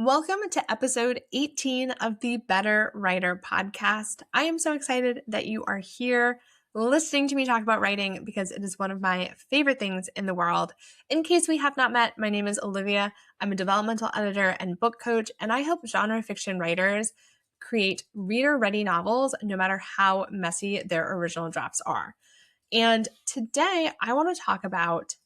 Welcome to episode 18 of the Better Writer podcast. I am so excited that you are here listening to me talk about writing because it is one of my favorite things in the world. In case we have not met, my name is Olivia. I'm a developmental editor and book coach, and I help genre fiction writers create reader-ready novels no matter how messy their original drafts are. And today I want to talk about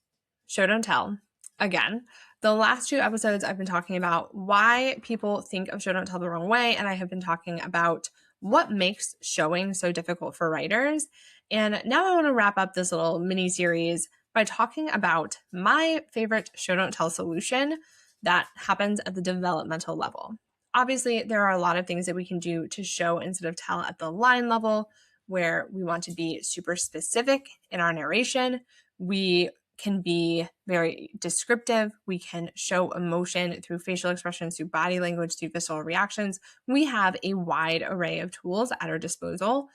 show don't tell again. The last two episodes, I've been talking about why people think of show don't tell the wrong way, and I have been talking about what makes showing so difficult for writers. And now I want to wrap up this little mini series by talking about my favorite show don't tell solution that happens at the developmental level. Obviously, there are a lot of things that we can do to show instead of tell at the line level, where we want to be super specific in our narration. We can be very descriptive. We can show emotion through facial expressions, through body language, through visceral reactions. We have a wide array of tools at our disposal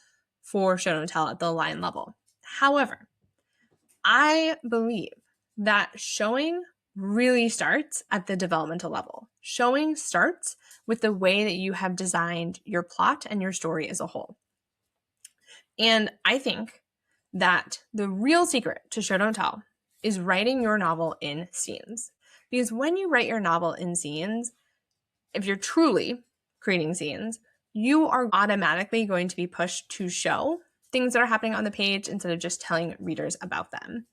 for show don't tell at the line level. However, I believe that showing really starts at the developmental level. Showing starts with the way that you have designed your plot and your story as a whole. And I think that the real secret to show don't tell is writing your novel in scenes. Because when you write your novel in scenes, if you're truly creating scenes, you are automatically going to be pushed to show things that are happening on the page instead of just telling readers about them.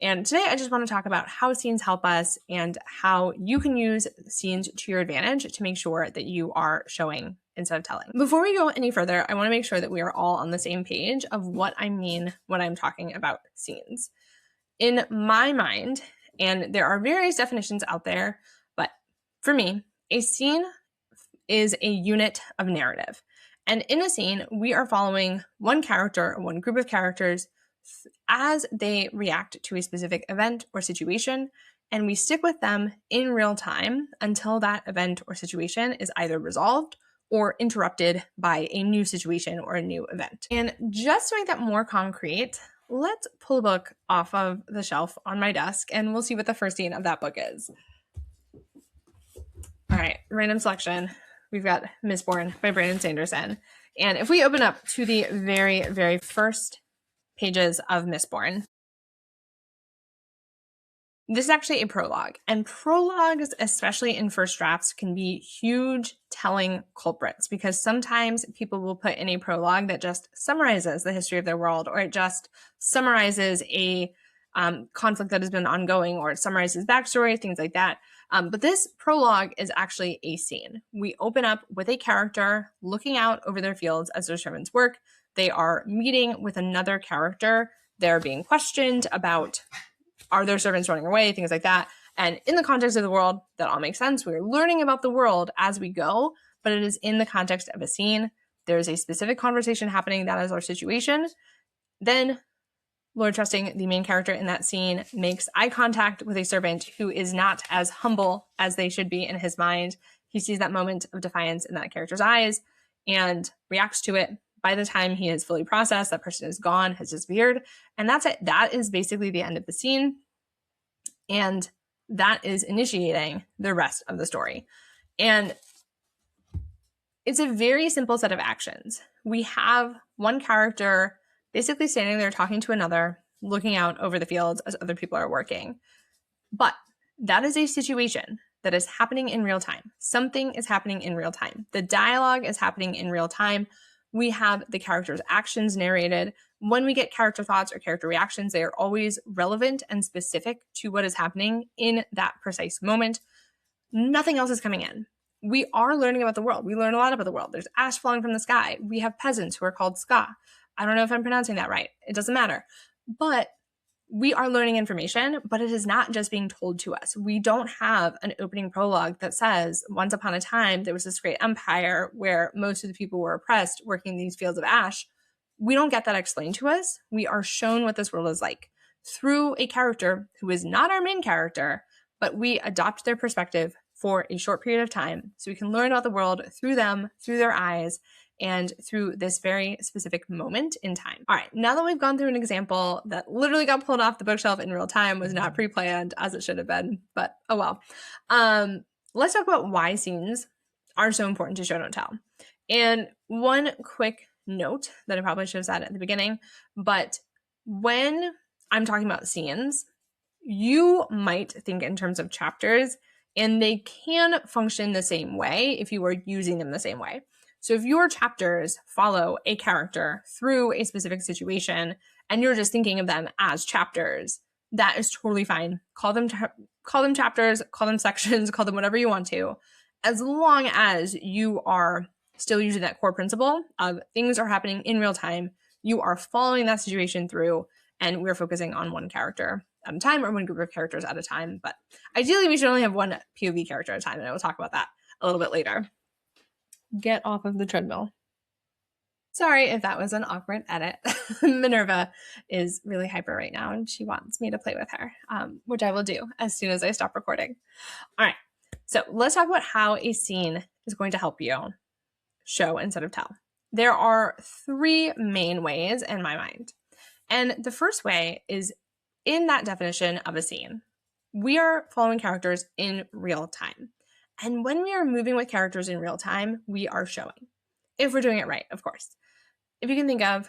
And today I just want to talk about how scenes help us and how you can use scenes to your advantage to make sure that you are showing instead of telling. Before we go any further, I want to make sure that we are all on the same page of what I mean when I'm talking about scenes. In my mind, and there are various definitions out there, but for me, a scene is a unit of narrative. And in a scene, we are following one character or one group of characters as they react to a specific event or situation, and we stick with them in real time until that event or situation is either resolved or interrupted by a new situation or a new event. And just to make that more concrete, let's pull a book off of the shelf on my desk and we'll see what the first scene of that book is. All right, random selection. We've got Mistborn by Brandon Sanderson. And if we open up to the very, very first pages of Mistborn, this is actually a prologue, and prologues, especially in first drafts, can be huge telling culprits because sometimes people will put in a prologue that just summarizes the history of their world, or it just summarizes a conflict that has been ongoing, or it summarizes backstory, things like that. But this prologue is actually a scene. We open up with a character looking out over their fields as their servants work. They are meeting with another character. They're being questioned about, are their servants running away, things like that. And in the context of the world, that all makes sense. We're learning about the world as we go, but it is in the context of a scene. There's a specific conversation happening. That is our situation. Then Lord Trusting, the main character in that scene, makes eye contact with a servant who is not as humble as they should be in his mind. He sees that moment of defiance in that character's eyes and reacts to it. By the time he is fully processed, that person is gone, has disappeared. And that's it. That is basically the end of the scene. And that is initiating the rest of the story. And it's a very simple set of actions. We have one character basically standing there talking to another, looking out over the fields as other people are working. But that is a situation that is happening in real time. Something is happening in real time. The dialogue is happening in real time. We have the character's actions narrated. When we get character thoughts or character reactions, they are always relevant and specific to what is happening in that precise moment. Nothing else is coming in. We are learning about the world. We learn a lot about the world. There's ash falling from the sky. We have peasants who are called ska. I don't know if I'm pronouncing that right. It doesn't matter. But we are learning information, but it is not just being told to us. We don't have an opening prologue that says, once upon a time, there was this great empire where most of the people were oppressed working these fields of ash. We don't get that explained to us. We are shown what this world is like through a character who is not our main character, but we adopt their perspective for a short period of time so we can learn about the world through them, through their eyes, and through this very specific moment in time. All right, now that we've gone through an example that literally got pulled off the bookshelf in real time, was not pre-planned as it should have been, but oh well. let's talk about why scenes are so important to show don't tell. And one quick note that I probably should have said at the beginning, but when I'm talking about scenes, you might think in terms of chapters, and they can function the same way if you are using them the same way. So if your chapters follow a character through a specific situation and you're just thinking of them as chapters, that is totally fine. Call them chapters, call them sections, call them whatever you want to, as long as you are still using that core principle of things are happening in real time, you are following that situation through, and we're focusing on one character at a time or one group of characters at a time. But ideally, we should only have one POV character at a time, and I will talk about that a little bit later. Get off of the treadmill. Sorry if that was an awkward edit. Minerva is really hyper right now, and she wants me to play with her, which I will do as soon as I stop recording. All right, so let's talk about how a scene is going to help you show instead of tell. There are three main ways in my mind. And the first way is in that definition of a scene. We are following characters in real time. And when we are moving with characters in real time, we are showing. If we're doing it right, of course. If you can think of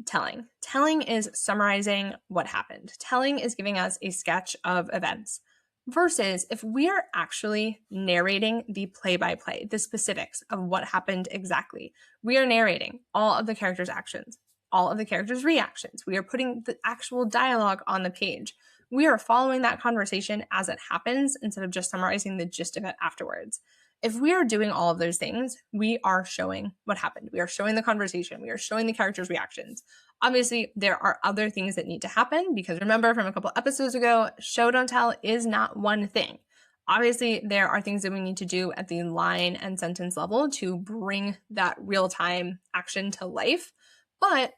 telling. Telling is summarizing what happened. Telling is giving us a sketch of events. Versus if we are actually narrating the play-by-play, the specifics of what happened exactly. We are narrating all of the characters' actions, all of the characters' reactions. We are putting the actual dialogue on the page. We are following that conversation as it happens instead of just summarizing the gist of it afterwards. If we are doing all of those things, we are showing what happened. We are showing the conversation. We are showing the characters' reactions. Obviously, there are other things that need to happen because remember from a couple episodes ago, show don't tell is not one thing. Obviously, there are things that we need to do at the line and sentence level to bring that real-time action to life. But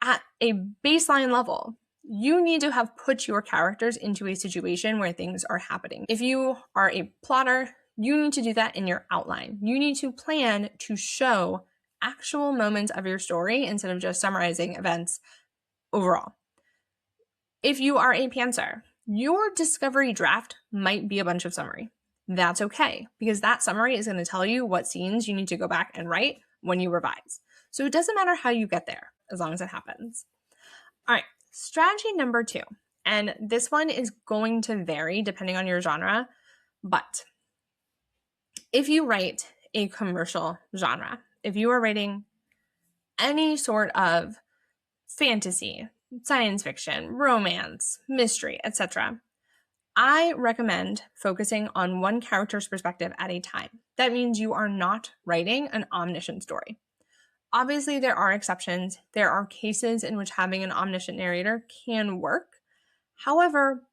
at a baseline level, you need to have put your characters into a situation where things are happening. If you are a plotter, you need to do that in your outline. You need to plan to show actual moments of your story instead of just summarizing events overall. If you are a pantser, your discovery draft might be a bunch of summary. That's okay, because that summary is going to tell you what scenes you need to go back and write when you revise. So it doesn't matter how you get there, as long as it happens. All right, strategy number 2. And this one is going to vary depending on your genre, but if you write a commercial genre, if you are writing any sort of fantasy, science fiction, romance, mystery, etc., I recommend focusing on one character's perspective at a time. That means you are not writing an omniscient story. Obviously, there are exceptions. There are cases in which having an omniscient narrator can work. However,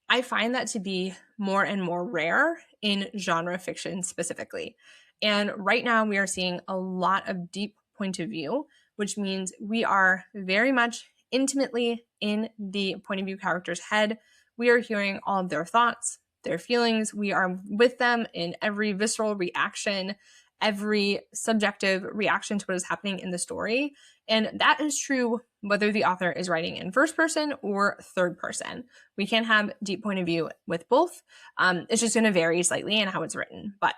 I find that to be more and more rare in genre fiction specifically. And right now we are seeing a lot of deep point of view, which means we are very much intimately in the point of view character's head. We are hearing all of their thoughts, their feelings. We are with them in every visceral reaction, every subjective reaction to what is happening in the story. And that is true whether the author is writing in first person or third person. We can have deep point of view with both. It's just going to vary slightly in how it's written. But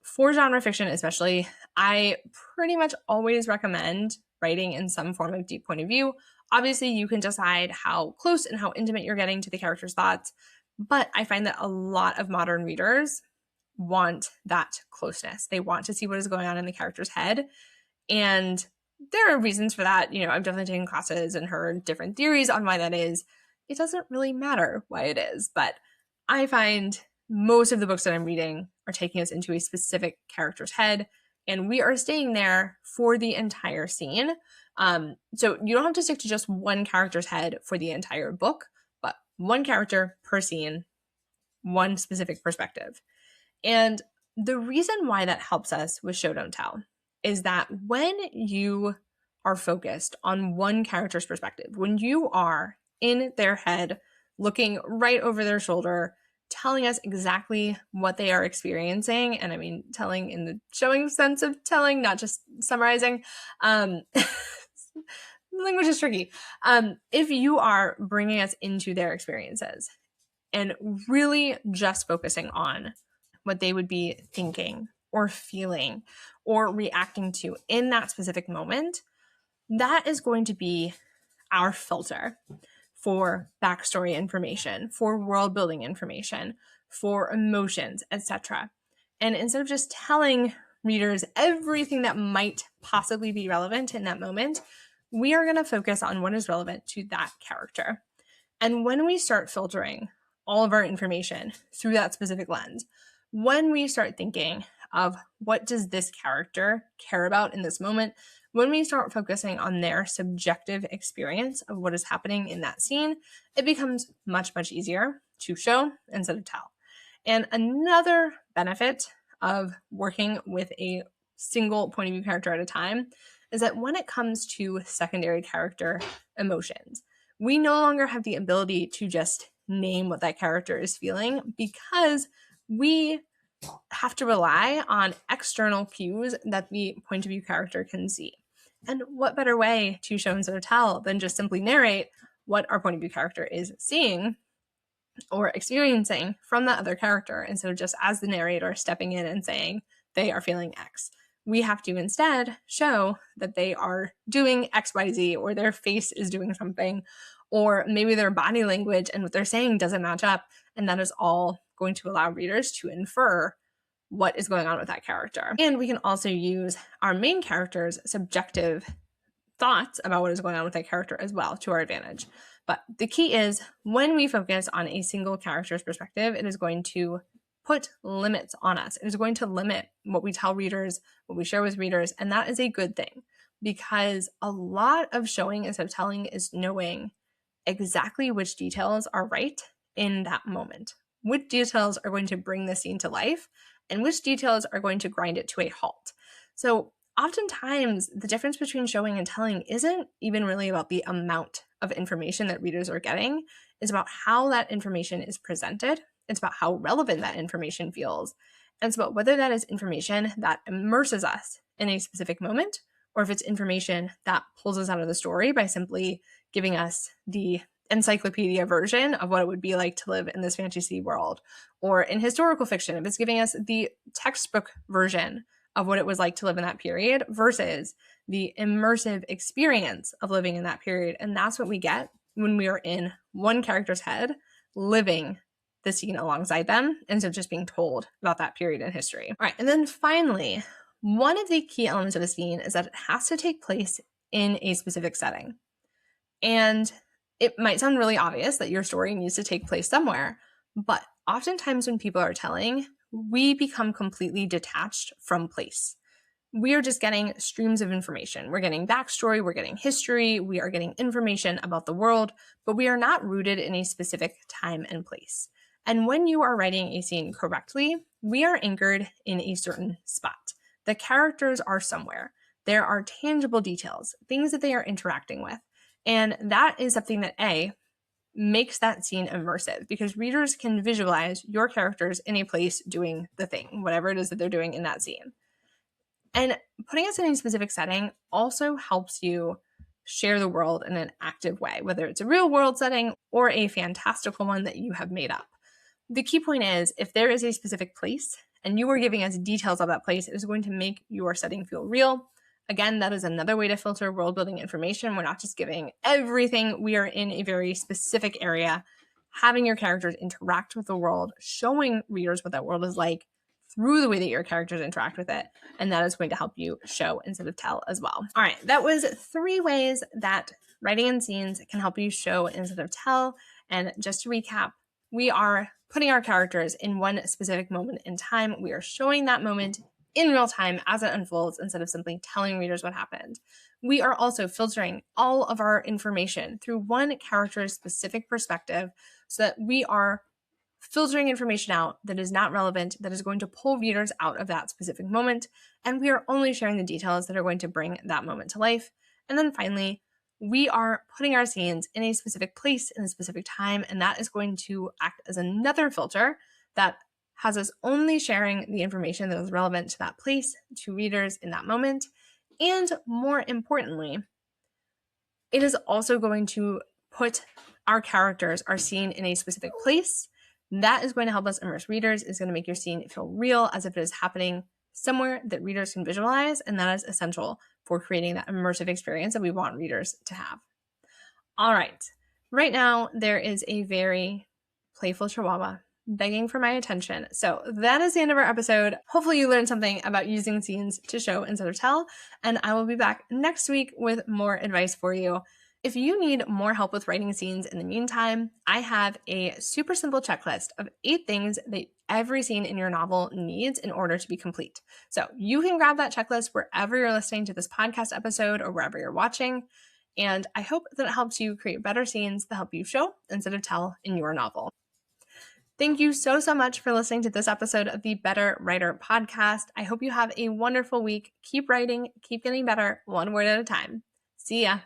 for genre fiction especially, I pretty much always recommend writing in some form of deep point of view. Obviously, you can decide how close and how intimate you're getting to the character's thoughts. But I find that a lot of modern readers want that closeness. They want to see what is going on in the character's head. And there are reasons for that. You know, I've definitely taken classes and heard different theories on why that is. It doesn't really matter why it is, but I find most of the books that I'm reading are taking us into a specific character's head, and we are staying there for the entire scene. So you don't have to stick to just one character's head for the entire book, but one character per scene, one specific perspective. And the reason why that helps us with show don't tell is that when you are focused on one character's perspective, when you are in their head, looking right over their shoulder, telling us exactly what they are experiencing, and I mean telling in the showing sense of telling, not just summarizing. Language is tricky. If you are bringing us into their experiences and really just focusing on what they would be thinking or feeling or reacting to in that specific moment, that is going to be our filter for backstory information, for world building information, for emotions, etc. And instead of just telling readers everything that might possibly be relevant in that moment, we are going to focus on what is relevant to that character. And when we start filtering all of our information through that specific lens, when we start thinking of what does this character care about in this moment, when we start focusing on their subjective experience of what is happening in that scene, it becomes much, much easier to show instead of tell. And another benefit of working with a single point of view character at a time is that when it comes to secondary character emotions, we no longer have the ability to just name what that character is feeling because we have to rely on external cues that the point of view character can see. And what better way to show instead of tell than just simply narrate what our point of view character is seeing or experiencing from that other character instead of just as the narrator stepping in and saying they are feeling X. We have to instead show that they are doing XYZ, or their face is doing something, or maybe their body language and what they're saying doesn't match up. And that is all going to allow readers to infer what is going on with that character. And we can also use our main character's subjective thoughts about what is going on with that character as well to our advantage. But the key is when we focus on a single character's perspective, it is going to put limits on us. It is going to limit what we tell readers, what we share with readers, and that is a good thing because a lot of showing instead of telling is knowing exactly which details are right in that moment, which details are going to bring the scene to life, and which details are going to grind it to a halt. So oftentimes, the difference between showing and telling isn't even really about the amount of information that readers are getting. It's about how that information is presented. It's about how relevant that information feels. And it's about whether that is information that immerses us in a specific moment, or if it's information that pulls us out of the story by simply giving us the encyclopedia version of what it would be like to live in this fantasy world. Or in historical fiction, if it's giving us the textbook version of what it was like to live in that period versus the immersive experience of living in that period. And that's what we get when we are in one character's head, living the scene alongside them instead of just being told about that period in history. All right. And then finally, one of the key elements of a scene is that it has to take place in a specific setting. And it might sound really obvious that your story needs to take place somewhere, but oftentimes when people are telling, we become completely detached from place. We are just getting streams of information. We're getting backstory, we're getting history, we are getting information about the world, but we are not rooted in a specific time and place. And when you are writing a scene correctly, we are anchored in a certain spot. The characters are somewhere. There are tangible details, things that they are interacting with. And that is something that makes that scene immersive because readers can visualize your characters in a place doing the thing, whatever it is that they're doing in that scene. And putting us in a specific setting also helps you share the world in an active way, whether it's a real world setting or a fantastical one that you have made up. The key point is if there is a specific place and you are giving us details of that place, it is going to make your setting feel real. Again, that is another way to filter world building information. We're not just giving everything. We are in a very specific area, having your characters interact with the world, showing readers what that world is like through the way that your characters interact with it. And that is going to help you show instead of tell as well. All right, that was 3 ways that writing in scenes can help you show instead of tell. And just to recap, we are putting our characters in one specific moment in time. We are showing that moment in real time as it unfolds instead of simply telling readers what happened. We are also filtering all of our information through one character's specific perspective so that we are filtering information out that is not relevant, that is going to pull readers out of that specific moment. And we are only sharing the details that are going to bring that moment to life. And then finally, we are putting our scenes in a specific place in a specific time. And that is going to act as another filter that has us only sharing the information that is relevant to that place, to readers in that moment. And more importantly, it is also going to put our characters, our scene in a specific place That is going to help us immerse readers. It's going to make your scene feel real, as if it is happening somewhere that readers can visualize, and that is essential for creating that immersive experience that we want readers to have. All right. Right now, there is a very playful chihuahua begging for my attention. So that is the end of our episode. Hopefully you learned something about using scenes to show instead of tell, and I will be back next week with more advice for you. If you need more help with writing scenes in the meantime, I have a super simple checklist of 8 things that every scene in your novel needs in order to be complete. So you can grab that checklist wherever you're listening to this podcast episode or wherever you're watching. And I hope that it helps you create better scenes that help you show instead of tell in your novel. Thank you so much for listening to this episode of the Better Writer Podcast. I hope you have a wonderful week. Keep writing, keep getting better, one word at a time. See ya.